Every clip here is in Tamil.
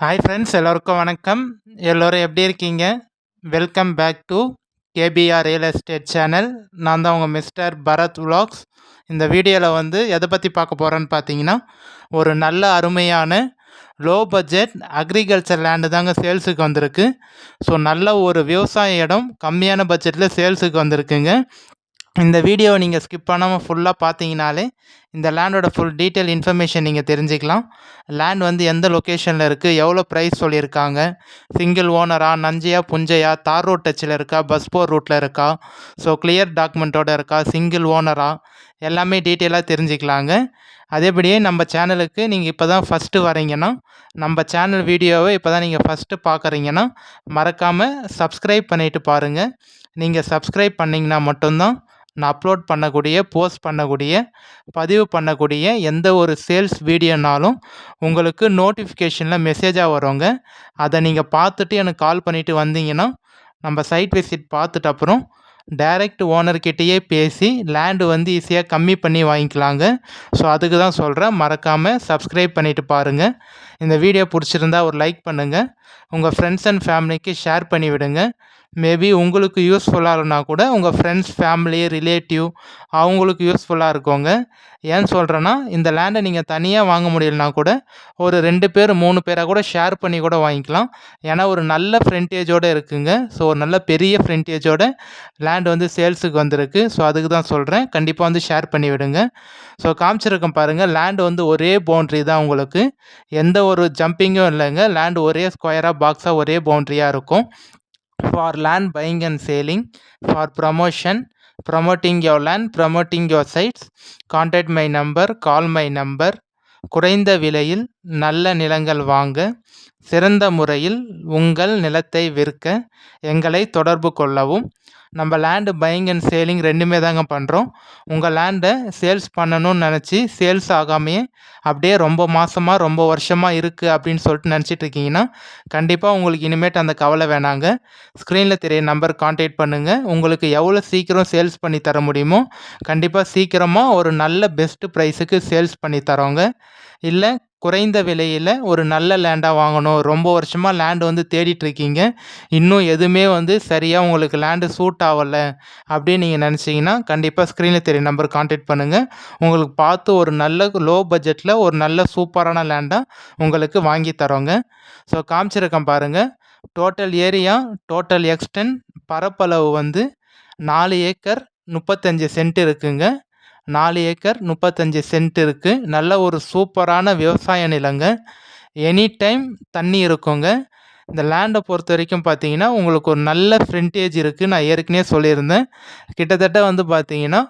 ஹாய் ஃப்ரெண்ட்ஸ், எல்லோருக்கும் வணக்கம். எல்லோரும் எப்படி இருக்கீங்க? Welcome back to KPR real estate channel. நான் தான் உங்கள் மிஸ்டர் பரத் விலாக்ஸ். இந்த வீடியோவில் எதை பற்றி பார்க்க போகிறேன்னு பார்த்தீங்கன்னா, ஒரு நல்ல அருமையான லோ பட்ஜெட் அக்ரிகல்ச்சர் லேண்டு தாங்க சேல்ஸுக்கு வந்திருக்கு. ஸோ நல்ல ஒரு விவசாய இடம் கம்மியான பட்ஜெட்டில் சேல்ஸுக்கு வந்திருக்குங்க. இந்த வீடியோவை நீங்கள் ஸ்கிப் பண்ணாமல் ஃபுல்லாக பார்த்தீங்கனாலே இந்த லேண்டோட ஃபுல் டீட்டெயில் இன்ஃபர்மேஷன் நீங்கள் தெரிஞ்சுக்கலாம். லேண்ட் எந்த லொக்கேஷனில் இருக்குது, எவ்வளோ ப்ரைஸ் சொல்லியிருக்காங்க, சிங்கிள் ஓனரா, நஞ்சையா புஞ்சையா, தார் ரோட் டச்சில் இருக்கா, பஸ் போர் ரூட்டில் இருக்கா, ஸோ கிளியர் டாக்குமெண்ட்டோடு இருக்கா, சிங்கிள் ஓனரா, எல்லாமே டீட்டெயிலாக தெரிஞ்சுக்கலாங்க. அதேபடியே நம்ம சேனலுக்கு நீங்கள் இப்போ தான் ஃபஸ்ட்டு வரீங்கன்னா, நம்ம சேனல் வீடியோவை இப்போ தான் நீங்கள் ஃபஸ்ட்டு பார்க்குறீங்கன்னா மறக்காமல் சப்ஸ்கிரைப் பண்ணிவிட்டு பாருங்கள். நீங்கள் சப்ஸ்கிரைப் பண்ணிங்கன்னா மட்டும்தான் நான் அப்லோட் பண்ணக்கூடிய, போஸ்ட் பண்ணக்கூடிய, பதிவு பண்ணக்கூடிய எந்த ஒரு சேல்ஸ் வீடியோனாலும் உங்களுக்கு நோட்டிஃபிகேஷனில் மெசேஜாக வருங்க. அதை நீங்கள் பார்த்துட்டு எனக்கு கால் பண்ணிவிட்டு வந்தீங்கன்னா, நம்ம சைட் விசிட் பார்த்துட்டு அப்புறம் டைரக்ட் ஓனர்கிட்டயே பேசி லேண்டு ஈஸியாக கம்மி பண்ணி வாங்கிக்கலாங்க. ஸோ அதுக்கு தான் சொல்கிறேன், மறக்காமல் சப்ஸ்கிரைப் பண்ணிவிட்டு பாருங்கள். இந்த வீடியோ பிடிச்சிருந்தா ஒரு லைக் பண்ணுங்கள். உங்கள் ஃப்ரெண்ட்ஸ் அண்ட் ஃபேமிலிக்கு ஷேர் பண்ணி விடுங்க. மேபி உங்களுக்கு யூஸ்ஃபுல்லாக இல்லைனா கூட உங்கள் ஃப்ரெண்ட்ஸ், ஃபேமிலி, ரிலேட்டிவ் அவங்களுக்கு யூஸ்ஃபுல்லாக இருக்குங்க. ஏன்னு சொல்கிறேன்னா, இந்த லேண்டை நீங்கள் தனியாக வாங்க முடியலனா கூட ஒரு 2 பேர் 3 பேராக கூட ஷேர் பண்ணி கூட வாங்கிக்கலாம். ஏன்னா ஒரு நல்ல ஃப்ரண்டேஜோடு இருக்குங்க. ஸோ ஒரு நல்ல பெரிய ஃப்ரண்டேஜோட லேண்டு சேல்ஸுக்கு வந்திருக்கு. ஸோ அதுக்கு தான் சொல்கிறேன், கண்டிப்பாக ஷேர் பண்ணி விடுங்க. ஸோ காமிச்சிருக்கேன் பாருங்கள், லேண்டு ஒரே பவுண்ட்ரி தான் உங்களுக்கு. எந்த ஒரு ஜம்பிங்கும் இல்லைங்க. லேண்டு ஒரே ஸ்கொயராக பாக்ஸாக ஒரே பவுண்ட்ரியாக இருக்கும். For land buying and selling, for promoting your land, promoting your sites, contact my number, call my number. குறைந்த விலையில் நல்ல நிலங்கள் வாங்க, சிறந்த முறையில் உங்கள் நிலத்தை விற்க எங்களை தொடர்பு கொள்ளவும். நம்ம லேண்டு பையிங் அண்ட் சேலிங் ரெண்டுமே தாங்க பண்ணுறோம். உங்கள் லேண்டை சேல்ஸ் பண்ணணும்னு நினச்சி சேல்ஸ் ஆகாமையே அப்படியே ரொம்ப மாதமாக ரொம்ப வருஷமாக இருக்குது அப்படின்னு சொல்லிட்டு நினச்சிட்டு இருக்கீங்கன்னா, கண்டிப்பாக உங்களுக்கு இனிமேட்டு அந்த கவலை வேணாங்க. ஸ்க்ரீனில் தெரிய நம்பர் கான்டாக்ட் பண்ணுங்கள். உங்களுக்கு எவ்வளோ சீக்கிரம் சேல்ஸ் பண்ணி தர முடியுமோ கண்டிப்பாக சீக்கிரமாக ஒரு நல்ல பெஸ்ட்டு ப்ரைஸுக்கு சேல்ஸ் பண்ணி தரோங்க. இல்லை குறைந்த விலையில் ஒரு நல்ல லேண்டாக வாங்கணும், ரொம்ப வருஷமாக லேண்டு தேடிட்டுருக்கீங்க, இன்னும் எதுவுமே சரியாக உங்களுக்கு லேண்டு சூட் ஆகலை அப்படின்னு நீங்கள் நினச்சிங்கன்னா, கண்டிப்பாக ஸ்க்ரீனில் தெரிய நம்பர் கான்டாக்ட் பண்ணுங்கள். உங்களுக்கு பார்த்து ஒரு நல்ல லோ பட்ஜெட்டில் ஒரு நல்ல சூப்பரான லேண்டாக உங்களுக்கு வாங்கி தரோங்க. ஸோ காமிச்சிருக்கேன் பாருங்கள், டோட்டல் ஏரியா, டோட்டல் எக்ஸ்டென்ட், பரப்பளவு 4 ஏக்கர் 35 சென்ட் இருக்குங்க. 4 ஏக்கர் 35 சென்ட் இருக்குது. நல்ல ஒரு சூப்பரான விவசாய நிலங்க. எனி டைம் தண்ணி இருக்குங்க. இந்த லேண்டை பொறுத்த வரைக்கும் பார்த்தீங்கன்னா, உங்களுக்கு ஒரு நல்ல ஃப்ரண்டேஜ் இருக்குது. நான் ஏற்கனவே சொல்லியிருந்தேன். கிட்டத்தட்ட பார்த்தீங்கன்னா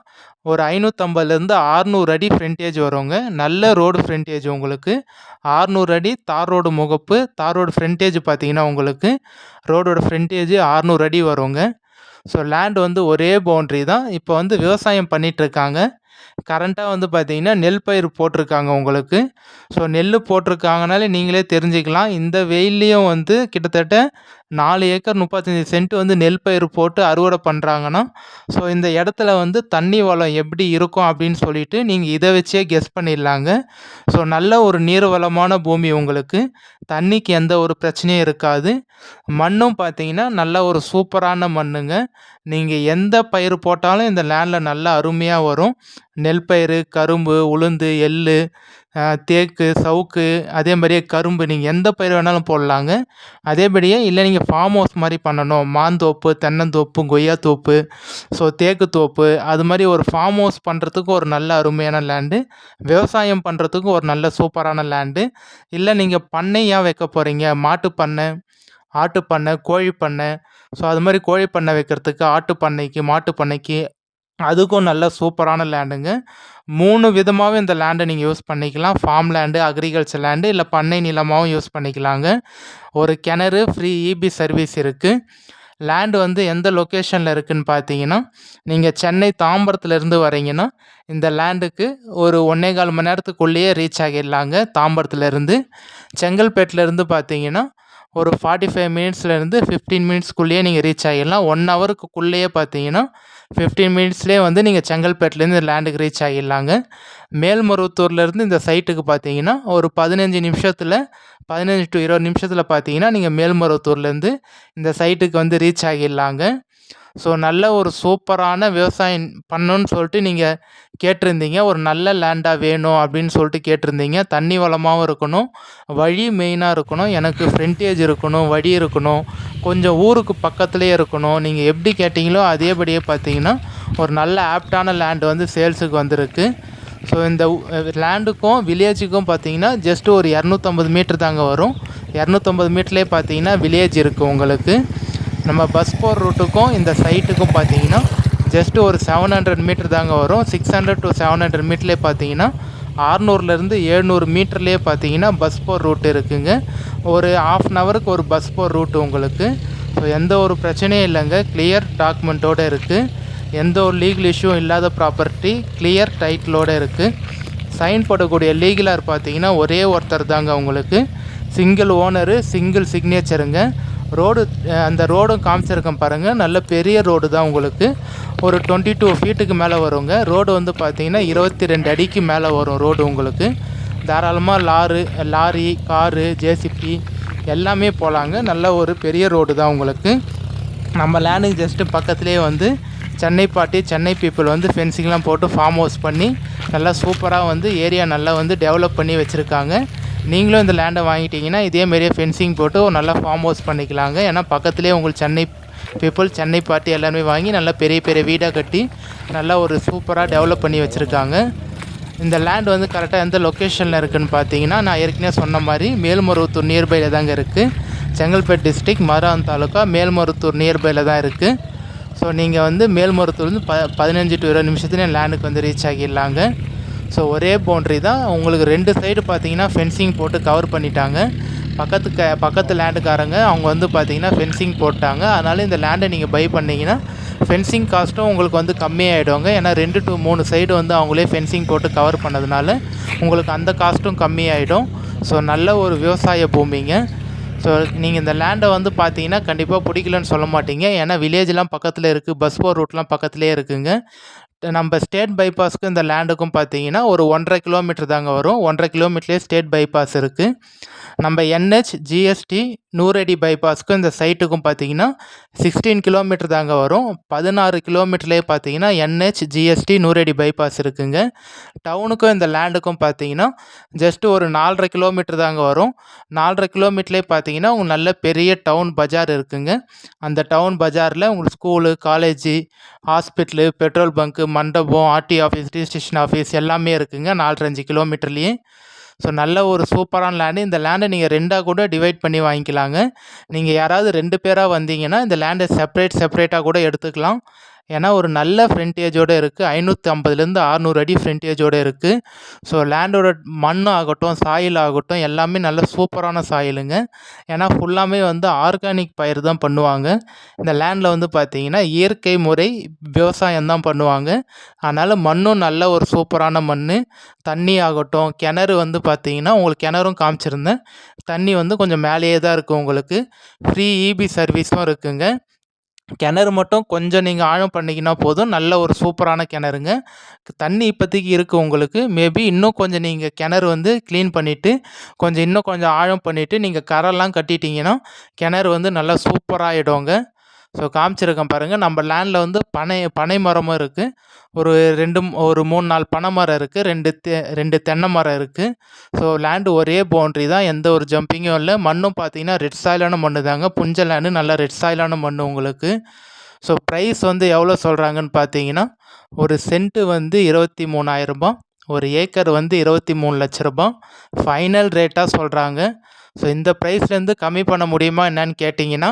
ஒரு 550லேருந்து 600 அடி ஃப்ரண்டேஜ் வருங்க. நல்ல ரோடு ஃப்ரண்டேஜ் உங்களுக்கு. 600 அடி தார் ரோடு முகப்பு. தார் ரோடு ஃப்ரண்டேஜ் பார்த்தீங்கன்னா உங்களுக்கு ரோடோட ஃப்ரண்டேஜ் 600 அடி வருங்க. ஸோ லேண்டு ஒரே பவுண்ட்ரி தான். இப்போ விவசாயம் பண்ணிகிட்ருக்காங்க. கரண்ட்டாக பார்த்தீங்கன்னா நெல் பயிர் போட்டிருக்காங்க உங்களுக்கு. ஸோ நெல் போட்டிருக்காங்கனாலே நீங்களே தெரிஞ்சுக்கலாம். இந்த வெயில்லையும் கிட்டத்தட்ட 4 ஏக்கர் 35 சென்ட் நெல் பயிர் போட்டு அறுவடை பண்ணுறாங்கன்னா, ஸோ இந்த இடத்துல தண்ணி வளம் எப்படி இருக்கும் அப்படின்னு சொல்லிட்டு நீங்கள் இதை வச்சே கெஸ் பண்ணிடலாங்க. ஸோ நல்ல ஒரு நீர் வளமான பூமி உங்களுக்கு. தண்ணிக்கு எந்த ஒரு பிரச்சனையும் இருக்காது. மண்ணும் பார்த்தீங்கன்னா நல்ல ஒரு சூப்பரான மண்ணுங்க. நீங்கள் எந்த பயிர் போட்டாலும் இந்த லேண்டில் நல்லா அருமையாக வரும். நெல் பயிர், கரும்பு, உளுந்து, எள்ளு, தேக்கு, சவுக்கு, அதே மாதிரியே கரும்பு, நீங்கள் எந்த பயிர் வேணாலும் போடலாங்க. அதேபடியே இல்லை நீங்கள் ஃபார்ம் ஹவுஸ் மாதிரி பண்ணணும், மாந்தோப்பு, தென்னந்தோப்பு, கொய்யாத்தோப்பு, ஸோ தேக்கு தோப்பு, அது மாதிரி ஒரு ஃபார்ம் ஹவுஸ் பண்ணுறதுக்கு ஒரு நல்ல அருமையான லேண்டு, விவசாயம் பண்ணுறதுக்கு ஒரு நல்ல சூப்பரான லேண்டு. இல்லை நீங்கள் பண்ணையாக வைக்க போகிறீங்க, மாட்டு பண்ணை, ஆட்டு பண்ணை, கோழி பண்ணை, ஸோ அது மாதிரி கோழி பண்ணை வைக்கிறதுக்கு, ஆட்டு பண்ணைக்கு, மாட்டு பண்ணைக்கு, அதுக்கும் நல்ல சூப்பரான லேண்டுங்க. 3 விதமாகவே இந்த லேண்டை நீங்கள் யூஸ் பண்ணிக்கலாம். ஃபார்ம் லேண்டு, அக்ரிகல்ச்சர் லேண்டு, இல்லை பண்ணை நிலமாகவும் யூஸ் பண்ணிக்கலாங்க. ஒரு கிணறு, ஃப்ரீ இபி சர்வீஸ் இருக்குது. லேண்டு எந்த லொக்கேஷனில் இருக்குதுன்னு பார்த்தீங்கன்னா, நீங்கள் சென்னை தாம்பரத்துலேருந்து வரீங்கன்னா இந்த லேண்டுக்கு ஒரு 1.25 மணி நேரத்துக்குள்ளேயே ரீச் ஆகிடலாங்க. தாம்பரத்துலேருந்து. செங்கல்பேட்டிலேருந்து பார்த்தீங்கன்னா ஒரு 45 மினிட்ஸ்லேருந்து 15 மினிட்ஸ்க்குள்ளேயே நீங்கள் ரீச் ஆகிடலாம். 1 ஹவருக்குள்ளேயே பார்த்தீங்கன்னா 15 மினிட்ஸ்லேயே நீங்கள் செங்கல்பேட்டிலேருந்து லேண்டுக்கு ரீச் ஆகிடலாங்க. மேல்மருவத்தூர்லேருந்து இந்த சைட்டுக்கு பார்த்தீங்கன்னா ஒரு 15 நிமிஷத்தில் 15 to 20 நிமிஷத்தில் பார்த்தீங்கன்னா நீங்கள் மேல்மருவத்தூர்லேருந்து இந்த சைட்டுக்கு வந்து ரீச் ஆகிடலாங்க. ஸோ நல்ல ஒரு சூப்பரான விவசாயம் பண்ணணுன்னு சொல்லிட்டு நீங்கள் கேட்டிருந்தீங்க. ஒரு நல்ல லேண்டாக வேணும் அப்படின்னு சொல்லிட்டு கேட்டிருந்தீங்க. தண்ணி வளமாகவும் இருக்கணும், வழி மெயினாக இருக்கணும், எனக்கு ஃப்ரண்டேஜ் இருக்கணும், வழி இருக்கணும், கொஞ்சம் ஊருக்கு பக்கத்துலேயே இருக்கணும். நீங்கள் எப்படி கேட்டிங்களோ அதேபடியே பார்த்தீங்கன்னா ஒரு நல்ல ஆப்டான லேண்டு வந்து சேல்ஸுக்கு வந்திருக்கு. ஸோ இந்த லேண்டுக்கும் வில்லேஜுக்கும் பார்த்தீங்கன்னா ஜஸ்ட் ஒரு 250 மீட்டர் தாங்க வரும். 250 மீட்டர்லேயே பார்த்தீங்கன்னா வில்லேஜ் இருக்குது உங்களுக்கு. நம்ம பஸ் போகிற ரூட்டுக்கும் இந்த சைட்டுக்கும் பார்த்தீங்கன்னா ஜஸ்ட் ஒரு 700 மீட்டர் தாங்க வரும். 600 to 700 மீட்டர்லேயே பார்த்தீங்கன்னா 600லேருந்து 700 மீட்டர்லேயே பார்த்தீங்கன்னா பஸ் போகிற ரூட் இருக்குங்க. ஒரு ½ அன் ஹவருக்கு ஒரு பஸ் போகிற ரூட்டு உங்களுக்கு. ஸோ எந்த ஒரு பிரச்சனையும் இல்லைங்க, கிளியர் டாக்குமெண்ட்டோடு இருக்குது. எந்த ஒரு லீகல் இஷ்யூவும் இல்லாத ப்ராப்பர்ட்டி, கிளியர் டைட்டிலோடு இருக்குது. சைன் போடக்கூடிய லீகலார் பார்த்தீங்கன்னா ஒரே ஒருத்தர் தாங்க உங்களுக்கு. சிங்கிள் ஓனரு, சிங்கிள் சிக்னேச்சருங்க. ரோடு அந்த ரோடும் காமிச்சிருக்கேன் பாருங்கள், நல்ல பெரிய ரோடு தான் உங்களுக்கு. ஒரு 22 ஃபீட்டுக்கு மேலே வருங்க. ரோடு வந்து பார்த்திங்கன்னா 22 அடிக்கு மேலே வரும் ரோடு உங்களுக்கு. தாராளமாக லாரி, காரு, ஜேசிபி எல்லாமே போகலாங்க. நல்ல ஒரு பெரிய ரோடு தான் உங்களுக்கு. நம்ம லேண்டுக்கு ஜஸ்ட்டு பக்கத்துலேயே வந்து சென்னை பார்ட்டி, சென்னை பீப்புள் வந்து ஃபென்சிங்லாம் போட்டு ஃபார்ம் ஹவுஸ் பண்ணி நல்லா சூப்பராக வந்து ஏரியா நல்லா வந்து டெவலப் பண்ணி வச்சுருக்காங்க. நீங்களும் இந்த லேண்டை வாங்கிட்டீங்கன்னா இதேமாரியே ஃபென்சிங் போட்டு ஒரு நல்லா ஃபார்ம் ஹவுஸ் பண்ணிக்கலாங்க. ஏன்னா பக்கத்துலேயே உங்களுக்கு சென்னை பீப்புள், சென்னை பார்ட்டி எல்லாருமே வாங்கி நல்லா பெரிய பெரிய வீடாக கட்டி நல்லா ஒரு சூப்பராக டெவலப் பண்ணி வச்சுருக்காங்க. இந்த லேண்ட் வந்து கரெக்டாக எந்த லொக்கேஷனில் இருக்குதுன்னு பார்த்தீங்கன்னா, நான் ஏற்கனவே சொன்ன மாதிரி மேல்மருவத்தூர் நியர்பையில் தாங்க இருக்குது. செங்கல்பேட் டிஸ்ட்ரிக்ட், மதுராந்தகம் தாலுக்கா, மேல்மருவத்தூர் நியர்பையில் தான் இருக்குது. ஸோ நீங்கள் வந்து மேல்மருவத்தூர்லேருந்து 15 to 20 நிமிஷத்துலேயே லேண்டுக்கு வந்து ரீச் ஆகிடலாங்க. ஸோ ஒரே பவுண்ட்ரி தான் உங்களுக்கு. 2 சைடு பார்த்தீங்கன்னா ஃபென்சிங் போட்டு கவர் பண்ணிட்டாங்க. பக்கத்து லேண்டுக்காரங்க அவங்க வந்து பார்த்தீங்கன்னா ஃபென்சிங் போட்டாங்க. அதனால் இந்த லேண்டை நீங்கள் பை பண்ணிங்கன்னா ஃபென்சிங் காஸ்ட்டும் உங்களுக்கு வந்து கம்மியாகிடுவாங்க. ஏன்னா 2 to 3 சைடு வந்து அவங்களே ஃபென்சிங் போட்டு கவர் பண்ணதுனால உங்களுக்கு அந்த காஸ்ட்டும் கம்மியாகிடும். ஸோ நல்ல ஒரு விவசாய பூமிங்க. ஸோ நீங்கள் இந்த லேண்டை வந்து பார்த்தீங்கன்னா கண்டிப்பாக பிடிக்கலன்னு சொல்ல மாட்டீங்க. ஏன்னா வில்லேஜ்லாம் பக்கத்தில் இருக்குது, பஸ் போகிற ரூட்லாம் பக்கத்துலேயே இருக்குதுங்க. நம்ம ஸ்டேட் பைபாஸ்க்கு இந்த லேண்டுக்கும் பார்த்தீங்கன்னா ஒரு 1.5 கிலோமீட்டர் தாங்க வரும். 1.5 கிலோமீட்டர்லேயே ஸ்டேட் பைபாஸ் இருக்குது. நம்ம NH, GST, 100 அடி பைபாஸ்க்கும் இந்த சைட்டுக்கும் பார்த்தீங்கன்னா 16 கிலோமீட்டர் தாங்க வரும். 16 கிலோமீட்டர்லேயே பார்த்தீங்கன்னா NH, GST, 100 அடி பைபாஸ் இருக்குங்க. டவுனுக்கும் இந்த லேண்டுக்கும் பார்த்தீங்கன்னா ஜஸ்ட் ஒரு 4.5 கிலோமீட்டர் தாங்க வரும். 4.5 கிலோமீட்டர்லேயே பார்த்தீங்கன்னா உங்களுக்கு நல்ல பெரிய டவுன் பஜார் இருக்குங்க. அந்த டவுன் பஜாரில் உங்களுக்கு school, college, hospital, petrol bunk, மண்டபம், RT ஆஃபீஸ், ரிஜிஸ்ட்ரேஷன் ஆஃபீஸ் எல்லாமே இருக்குங்க 4-5 கிலோமீட்டர்லேயே. ஸோ நல்ல ஒரு சூப்பரான லேண்டு. இந்த லேண்டை நீங்கள் 2ஆக கூட டிவைட் பண்ணி வாங்கிக்கலாங்க. நீங்கள் யாராவது 2 பேராக வந்தீங்கன்னா இந்த லேண்டை செப்பரேட்டாக கூட எடுத்துக்கலாம். ஏன்னா ஒரு நல்ல ஃப்ரண்டேஜோடு இருக்குது. 550லேருந்து 600 அடி ஃப்ரண்டேஜோடு இருக்குது. ஸோ லேண்டோட மண் ஆகட்டும், சாயில் ஆகட்டும் எல்லாமே நல்ல சூப்பரான சாயிலுங்க. ஏன்னா ஃபுல்லாமே வந்து ஆர்கானிக் பயிர் தான் பண்ணுவாங்க. இந்த லேண்டில் வந்து பார்த்திங்கன்னா இயற்கை முறை விவசாயம் தான் பண்ணுவாங்க. அதனால் மண்ணும் நல்ல ஒரு சூப்பரான மண். தண்ணி ஆகட்டும், கிணறு வந்து பார்த்திங்கன்னா உங்களுக்கு கிணறும் காமிச்சிருந்தேன். தண்ணி வந்து கொஞ்சம் மேலேயே தான் இருக்குது உங்களுக்கு. ஃப்ரீ EB சர்வீஸும் இருக்குங்க. கிணறு மட்டும் கொஞ்சம் நீங்கள் ஆழம் பண்ணிங்கன்னா போதும். நல்ல ஒரு சூப்பரான கிணறுங்க. தண்ணி இப்போதைக்கு இருக்குது உங்களுக்கு. மேபி இன்னும் கொஞ்சம் நீங்கள் கிணறு வந்து க்ளீன் பண்ணிவிட்டு இன்னும் கொஞ்சம் ஆழம் பண்ணிவிட்டு நீங்கள் கரைலாம் கட்டிட்டிங்கன்னா கிணறு வந்து நல்லா சூப்பராகிடுங்க. ஸோ காமிச்சிருக்கேன் பாருங்கள். நம்ம லேண்டில் வந்து பனை மரமும் இருக்குது. ஒரு 3-4 பனை மரம் இருக்குது. 2 தென்னை மரம் இருக்குது. ஸோ லேண்டு ஒரே பவுண்ட்ரி தான், எந்த ஒரு ஜம்பிங்கும் இல்லை. மண்ணும் பார்த்தீங்கன்னா ரெட் சாயிலான மண் தாங்க. புஞ்ச லேண்டு, நல்லா ரெட் சாயிலான மண் உங்களுக்கு. ஸோ ப்ரைஸ் வந்து எவ்வளோ சொல்கிறாங்கன்னு பார்த்தீங்கன்னா, ஒரு சென்ட்டு வந்து 23,000 ரூபாய், ஒரு ஏக்கர் வந்து 23 லட்ச ரூபாய் ஃபைனல் ரேட்டாக சொல்கிறாங்க. ஸோ இந்த ப்ரைஸ்லேருந்து கம்மி பண்ண முடியுமா என்னன்னு கேட்டிங்கன்னா,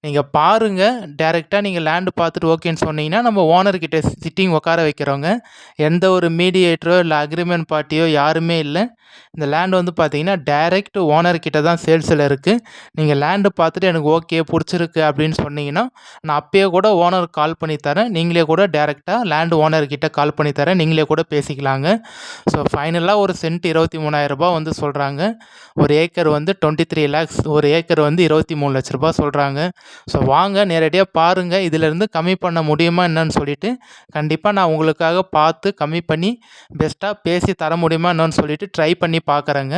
நீங்கள் பாருங்கள். டேரெக்டாக நீங்கள் லேண்டு பார்த்துட்டு ஓகேன்னு சொன்னீங்கன்னா நம்ம ஓனர்கிட்ட சிட்டிங் உட்கார வைக்கிறோங்க. எந்த ஒரு மீடியேட்டரோ இல்லை அக்ரிமெண்ட் பார்ட்டியோ யாருமே இல்லை. இந்த லேண்டு வந்து பார்த்தீங்கன்னா டைரெக்ட் ஓனர்கிட்ட தான் சேல்ஸில் இருக்குது. நீங்கள் லேண்டு பார்த்துட்டு எனக்கு ஓகே பிடிச்சிருக்கு அப்படின்னு சொன்னீங்கன்னா நான் அப்பயே கூட ஓனருக்கு கால் பண்ணி தரேன். நீங்களே கூட டேரெக்டாக லேண்டு ஓனர்கிட்ட கால் பண்ணி தரேன். நீங்களே கூட பேசிக்கலாங்க. ஸோ ஃபைனலாக ஒரு சென்ட் 23,000 ரூபாய் வந்து சொல்கிறாங்க. ஒரு ஏக்கர் வந்து 23 lakhs, ஒரு ஏக்கர் வந்து 23 லட்ச ரூபாய் சொல்கிறாங்க. ஸோ வாங்க நேரடியாக பாருங்கள். இதிலேருந்து கம்மி பண்ண முடியுமா என்னன்னு சொல்லிவிட்டு கண்டிப்பாக நான் உங்களுக்காக பார்த்து கம்மி பண்ணி பெஸ்ட்டாக பேசி தர முடியுமா என்னன்னு சொல்லிவிட்டு ட்ரை பண்ணி பார்க்குறேங்க.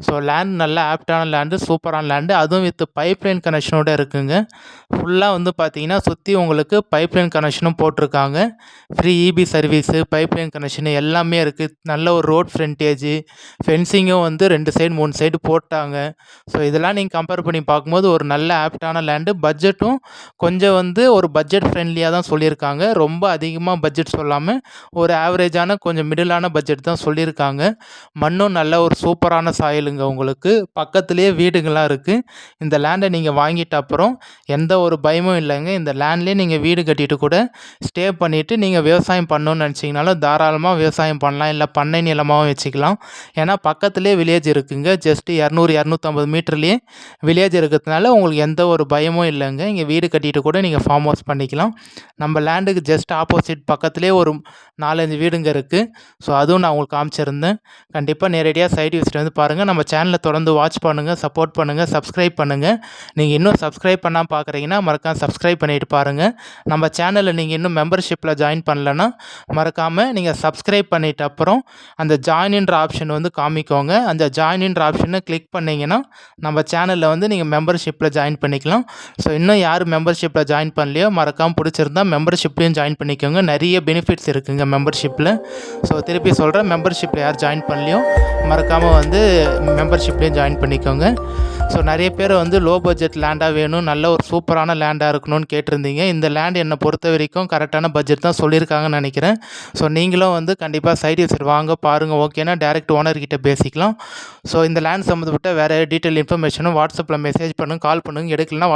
ஸோ லேண்ட் நல்ல ஆப்டான லேண்டு, சூப்பரான லேண்டு. அதுவும் வித் பைப்லைன் கனெக்ஷனோட இருக்குங்க. ஃபுல்லாக வந்து பார்த்தீங்கன்னா, சுற்றி உங்களுக்கு பைப்லைன் கனெக்ஷனும் போட்டிருக்காங்க. Free EB service, pipeline connection எல்லாமே இருக்குது. நல்ல ஒரு ரோட் ஃப்ரண்டேஜு, ஃபென்சிங்கும் வந்து 2 சைடு 3 சைடு போட்டாங்க. ஸோ இதெல்லாம் நீங்க கம்பேர் பண்ணி பார்க்கும்போது ஒரு நல்ல ஆப்டான லேண்டு. பட்ஜெட்டும் கொஞ்சம் வந்து ஒரு பட்ஜெட் ஃப்ரெண்ட்லியா தான் சொல்லியிருக்காங்க. ரொம்ப அதிகமா பட்ஜெட் சொல்லாம, ஒரு ஆவரேஜான கொஞ்சம் மிடிலான பட்ஜெட் தான் சொல்லியிருக்காங்க. மண்ணும் நல்ல ஒரு சூப்பரான சாயிலுங்க உங்களுக்கு. பக்கத்திலேயே வீடுங்கலாம் இருக்கு. இந்த லேண்ட நீங்க வாங்கிட்ட அப்புறம் எந்த ஒரு பயமும் இல்லங்க. இந்த லேண்ட்லயே நீங்க வீடு கட்டிட்டு கூட ஸ்டே பண்ணிட்டு நீங்க விவசாயம் பண்ணணும்னு நெனச்சீங்கனாலும் தாராளமா விவசாயம் பண்ணலாம். இல்ல பண்ணை நிலமாவும் வச்சுக்கலாம். ஏன்னா பக்கத்திலேயே வில்லேஜ் இருக்குங்க. ஜஸ்ட் 200, 250 மீட்டர்லயே வில்லேஜ் இருக்கிறதுனால உங்களுக்கு எந்த ஒரு பயமும் இல்லங்க. இங்க வீடு கட்டிட்டு கூட நீங்க ஃபார்ம் ஹவுஸ் பண்ணிக்கலாம். நம்ம லேண்டுக்கு ஜஸ்ட் ஆப்போசிட் பக்கத்திலேயே ஒரு 4, 5 வீடுங்க இருக்கு. ஸோ அதுவும் நான் உங்களுக்கு காமிச்சிருந்தேன். கண்டிப்பா நேரடியா சைட் விசிட் வந்து பாருங்க. நம்ம சேனல தொடர்ந்து வாட்ச் பண்ணுங்க, சப்போர்ட் பண்ணுங்க, சப்ஸ்கிரைப் பண்ணுங்க. நீங்க இன்னும் சப்ஸ்கிரைப் பண்ணாம பார்க்குறீங்கன்னா, மறக்காம சப்ஸ்கிரைப் பண்ணிட்டு பாருங்க. நம்ம சேனல்ல நீங்க இன்னும் மெம்பர்ஷிப்ல ஜாயின் பண்ணலன்னா, மறக்காம நீங்க சப்ஸ்கிரைப் பண்ணிட்ட அப்புறம் அந்த ஜாயின்ன்ற ஆப்ஷன் வந்து காமிக்கோங்க. அந்த ஜாயின்ன்ற ஆப்ஷன கிளிக் பண்ணீங்கன்னா, நம்ம சேனல்ல வந்து நீங்க மெம்பர்ஷிப்ல ஜாயின் பண்ணிக்கலாம். ஸோ இன்னும் யார் மெம்பர்ஷிப்ல ஜாயின் பண்ணலையோ, மறக்காம புடிச்சிருந்தா மெம்பர்ஷிப்லயும் ஜாயின் பண்ணிக்கோங்க. நெறைய பெனிஃபிட்ஸ் இருக்குங்க மெம்பர்ஷிப்ல. ஸோ திருப்பி சொல்றேன், மெம்பர்ஷிப்ல யார் ஜாயின் பண்ணலையோ, மறக்காம வந்து மெம்பர்ஷிப்லயும் ஜாயின் பண்ணிக்கோங்க. ஸோ நெறைய பேர் வந்து லோ பட்ஜெட் லேண்டா வேணும், நல்ல ஒரு சூப்பரான லேண்டா இருக்கணும்னு கேட்டிருந்தீங்க. இந்த லேண்ட் என்ன பொறுத்தவரைக்கும் கரெக்டான பட்ஜெட் தான் சொல்லியிருக்காங்கன்னு நெனைக்கிறேன். ஸோ நீங்களும் வந்து கண்டிப்பா சைட் விசிட் வாங்க, பாருங்க. ஓகேனா டைரக்ட் ஓனர் கிட்ட பேசிக்கலாம். ஸோ இந்த லேண்ட் சம்மந்தப்பட்ட வேற டீட்டெயில் இன்ஃபர்மேஷனும் வாட்ஸ்அப்ல மெசேஜ் பண்ணுங்க, கால் பண்ணுங்க. எடுக்கலனா